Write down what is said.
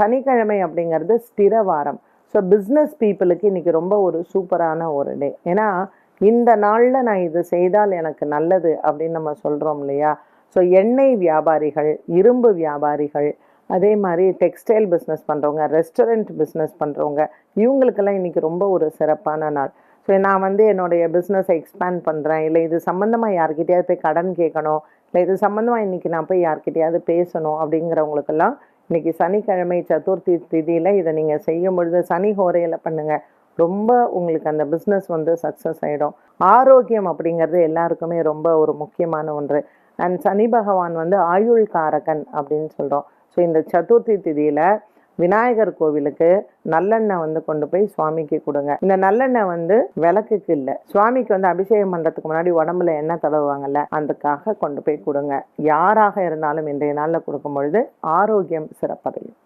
சனிக்கிழமை அப்படிங்கிறது ஸ்திர வாரம். ஸோ பிஸ்னஸ் பீப்புளுக்கு இன்னைக்கு ரொம்ப ஒரு சூப்பரான ஒரு டே. ஏன்னா இந்த நாளில் நான் இது செய்தால் எனக்கு நல்லது அப்படின்னு நம்ம சொல்கிறோம் இல்லையா. ஸோ எண்ணெய் வியாபாரிகள், இரும்பு வியாபாரிகள், அதே மாதிரி டெக்ஸ்டைல் பிஸ்னஸ் பண்ணுறவங்க, ரெஸ்டாரண்ட் பிஸ்னஸ் பண்ணுறவங்க, இவங்களுக்கெல்லாம் இன்றைக்கி ரொம்ப ஒரு சிறப்பான நாள். ஸோ நான் என்னுடைய பிஸ்னஸை எக்ஸ்பேண்ட் பண்ணுறேன், இல்லை இது சம்மந்தமாக யார்கிட்டையாவது போய் கடன் கேட்கணும், இல்லை இது சம்மந்தமாக இன்றைக்கி நான் போய் யார்கிட்டையாவது பேசணும் அப்படிங்கிறவங்களுக்கெல்லாம் இன்றைக்கி சனிக்கிழமை சதுர்த்தி திதியில் இதை நீங்கள் செய்யும் பொழுது சனி ஹோரையில் பண்ணுங்கள். ரொம்ப உங்களுக்கு அந்த பிஸ்னஸ் சக்ஸஸ் ஆகிடும். ஆரோக்கியம் அப்படிங்கிறது எல்லாருக்குமே ரொம்ப ஒரு முக்கியமான ஒன்று. அண்ட் சனி பகவான் ஆயுள் காரகன் அப்படின்னு சொல்கிறோம். ஸோ இந்த சதுர்த்தி திதியில் விநாயகர் கோவிலுக்கு நல்லெண்ணெய் கொண்டு போய் சுவாமிக்கு கொடுங்க. இந்த நல்லெண்ணெய் விளக்குக்கு இல்லை, சுவாமிக்கு அபிஷேகம் பண்ணுறதுக்கு முன்னாடி உடம்புல எண்ணெய் தடவுவாங்கல்ல, அதுக்காக கொண்டு போய் கொடுங்க. யாராக இருந்தாலும் இன்றைய நாளில் கொடுக்கும் பொழுது ஆரோக்கியம் சிறப்படையும்.